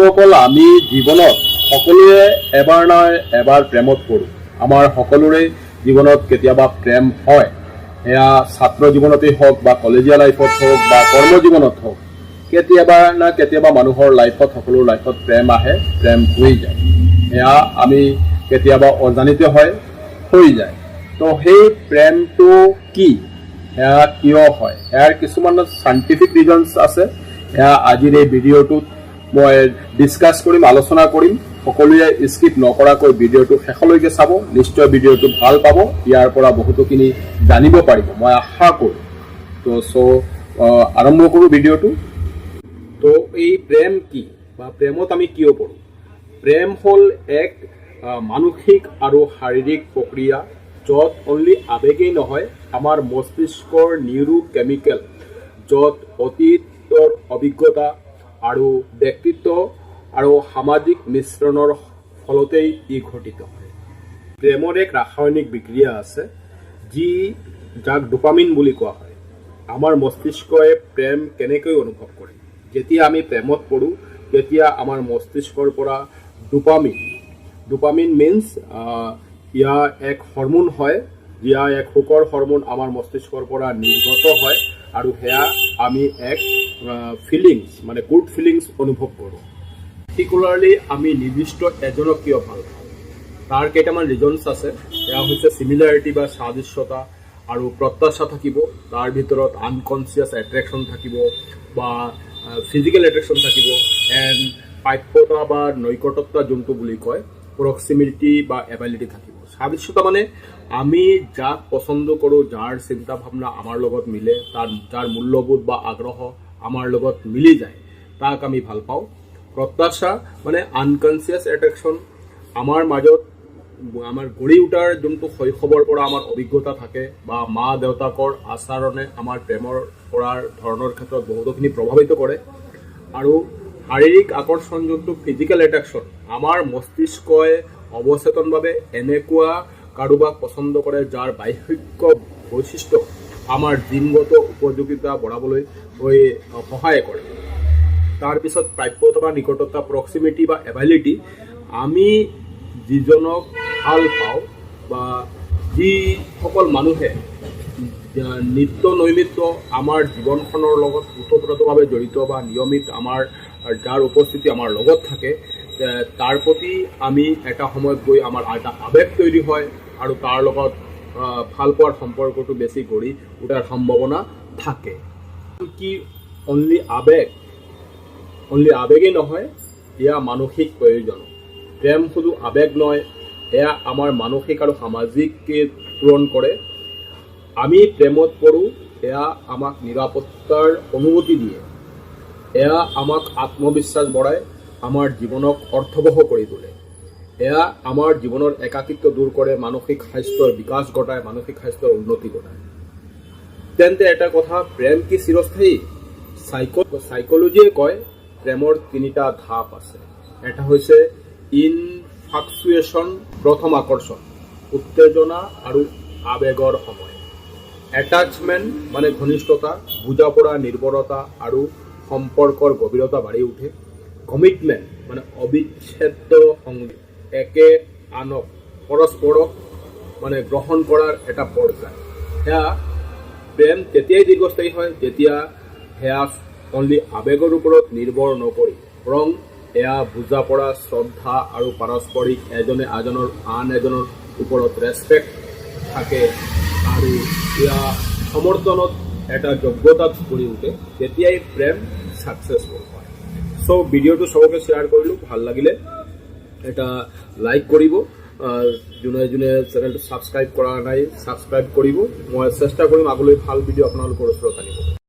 বন্ধুসকল, আমি জীৱনত সকলোৱে এবাৰ নহয় এবাৰ প্ৰেমত পৰোঁ। আমাৰ সকলোৰে জীৱনত কেতিয়াবা প্ৰেম হয়, এয়া ছাত্ৰ জীৱনতেই হওক বা কলেজীয়া লাইফত হওক বা কৰ্ম জীৱনত হওক, কেতিয়াবা না কেতিয়াবা মানুহৰ লাইফত সকলো লাইফত প্ৰেম আহে, প্ৰেম হৈ যায়। এয়া আমি কেতিয়াবা অজানিতে হৈ যায়। তো সেই প্ৰেমটো কি, এয়া কিয় হয়, ইয়াৰ কিছুমান চাইণ্টিফিক ৰিজনছ আছে। এয়া আজিৰ এই ভিডিঅ'টোত মই ডিছকাছ কৰিম, আলোচনা কৰিম। সকলোৱে স্কিপ নকৰাকৈ ভিডিঅ'টো শেষলৈকে চাব, নিশ্চয় ভিডিঅ'টো ভাল পাব, ইয়াৰ পৰা বহুতোখিনি জানিব পাৰিব মই আশা কৰোঁ। তো আৰম্ভ কৰোঁ ভিডিঅ'টো। তো এই প্ৰেম কি বা প্ৰেমত আমি কিয় পৰোঁ? প্ৰেম হ'ল এক মানসিক আৰু শাৰীৰিক প্ৰক্ৰিয়া, য'ত অনলি আৱেগেই নহয়, আমাৰ মস্তিষ্কৰ নিউৰো কেমিকেল, য'ত অতীতৰ অভিজ্ঞতা আৰু ব্যক্তিত্ব আৰু সামাজিক মিশ্ৰণৰ ফলতেই ই ঘটিত হয়। প্ৰেমৰ এক ৰাসায়নিক বিক্ৰিয়া আছে যাক ডোপামিন বুলি কোৱা হয়। আমাৰ মস্তিষ্কই প্ৰেম কেনেকৈ অনুভৱ কৰে? যেতিয়া আমি প্ৰেমত পৰোঁ, তেতিয়া আমাৰ মস্তিষ্কৰ পৰা ডোপামিন মিনছ ইয়া এক হৰমোন হয়, ইয়া এক সুখৰ হৰমোন আমাৰ মস্তিষ্কৰ পৰা নিৰ্গত হয়, আৰু সেয়া আমি এক ফিলিংছ মানে গুড ফিলিংছ অনুভৱ কৰোঁ। পাৰ্টিকুলাৰলি আমি নিৰ্দিষ্ট এজনক কিয় ভাল পাওঁ, তাৰ কেইটামান ৰিজনছ আছে। এয়া হৈছে চিমিলাৰিটি বা সাদৃশ্যতা আৰু প্ৰত্যাশা থাকিব, তাৰ ভিতৰত আনকনচিয়াছ এট্ৰেকশ্যন থাকিব বা ফিজিকেল এট্ৰেকশ্যন থাকিব, এণ্ড প্ৰাপ্যতা বা নৈকট্যতা যোনটো বুলি কয়, প্ৰক্সিমিটি বা এবিলিটি থাকিব। সাদৃশ্যতা মানে আমি যাক পচন্দ কৰোঁ, যাৰ চিন্তা ভাৱনা আমাৰ লগত মিলে, যাৰ মূল্যবোধ বা আগ্ৰহ আমাৰ লগত মিলি যায়, তাক আমি ভাল পাওঁ। প্ৰত্যাশা মানে আনকনচিয়াছ এট্ৰেকশ্যন, আমাৰ মাজত আমাৰ গঢ়ি উঠাৰ যোনটো শৈশৱৰ পৰা আমাৰ অভিজ্ঞতা থাকে বা মা দেউতাকৰ আচৰণে আমাৰ প্ৰেমৰ কৰাৰ ধৰণৰ ক্ষেত্ৰত বহুতখিনি প্ৰভাৱিত কৰে। আৰু শাৰীৰিক আকৰ্ষণ যোনটো ফিজিকেল এট্ৰেকশ্যন, আমাৰ মস্তিষ্কই অৱচেতনভাৱে এনেকুৱা কাৰোবাক পচন্দ কৰে যাৰ বাহ্যিক বৈশিষ্ট্য আমাৰ জিনগত উপযোগিতা বঢ়াবলৈ সহায় কৰে। তাৰপিছত প্ৰাপ্যতা বা নিকটতা, প্ৰক্সিমিটি বা এবিলিটি, আমি যিজনক ভাল পাওঁ বা যিসকল মানুহে নিত্য নৈমিত্য আমাৰ জীৱনখনৰ লগত ওতঃপ্ৰোতভাৱে জড়িত বা নিয়মিত আমাৰ যাৰ উপস্থিতি আমাৰ লগত থাকে, তাৰ প্ৰতি আমি এটা সময়ত গৈ আমাৰ এটা আৱেগ তৈৰি হয়, আৰু তাৰ লগত ভাল পোৱাৰ সম্পৰ্কটো বেছি গঢ়ি উঠাৰ সম্ভাৱনা থাকে। কি অনলি আৱেগেই নহয়, এয়া মানসিক প্ৰয়োজন। প্ৰেম শুধু আৱেগ নহয়, এয়া আমাৰ মানসিক আৰু সামাজিককে পূৰণ কৰে। আমি প্ৰেমত পৰোঁ, এয়া আমাক নিৰাপত্তাৰ অনুভূতি দিয়ে, এয়া আমাক আত্মবিশ্বাস বঢ়ায়, আমাৰ জীৱনক অৰ্থবহ কৰি তোলে, এয়া আমাৰ জীৱনৰ একাকিত্ব দূৰ কৰে, মানসিক স্বাস্থ্যৰ বিকাশ ঘটায়, মানসিক স্বাস্থ্যৰ উন্নতি ঘটায়। তেন্তে এটা কথা, প্ৰেম কি চিৰস্থায়ী? চাইকলজিয়ে কয় প্ৰেমৰ তিনিটা ধাপ আছে। এটা হৈছে ইনফাক্সুৱেশ্যন, প্ৰথম আকৰ্ষণ, উত্তেজনা আৰু আৱেগৰ সময়। এটাচমেণ্ট মানে ঘনিষ্ঠতা, বুজাপৰা, নিৰ্ভৰতা আৰু সম্পৰ্কৰ গভীৰতা বাঢ়ি উঠে। কমিটমেণ্ট মানে অবিচ্ছেদ্য সংগী, একে আনক পৰস্পৰক মানে গ্ৰহণ কৰাৰ এটা পৰ্যায়। সেয়া প্ৰেম তেতিয়াই দীৰ্ঘস্থায়ী হয় যেতিয়া সেয়া অনলি আৱেগৰ ওপৰত নিৰ্ভৰ নকৰি, বৰং এয়া বুজাপৰা, শ্ৰদ্ধা আৰু পাৰস্পৰিক এজনে আন এজনৰ ওপৰত ৰেচপেক্ট থাকে, আৰু এয়া সমৰ্থনত এটা যোগ্যতাত গঢ়ি উঠে, তেতিয়াই প্ৰেম ছাকচেছফুল হয়। চ' ভিডিঅ'টো চবকে শ্বেয়াৰ কৰিলোঁ, ভাল লাগিলে এটা লাইক কৰিব, যোনে চেনেলটো ছাবস্ক্ৰাইব কৰা নাই ছাবস্ক্ৰাইব কৰিব। মই চেষ্টা কৰিম আগলৈ ভাল ভিডিঅ' আপোনালোকৰ ওচৰত আনিব।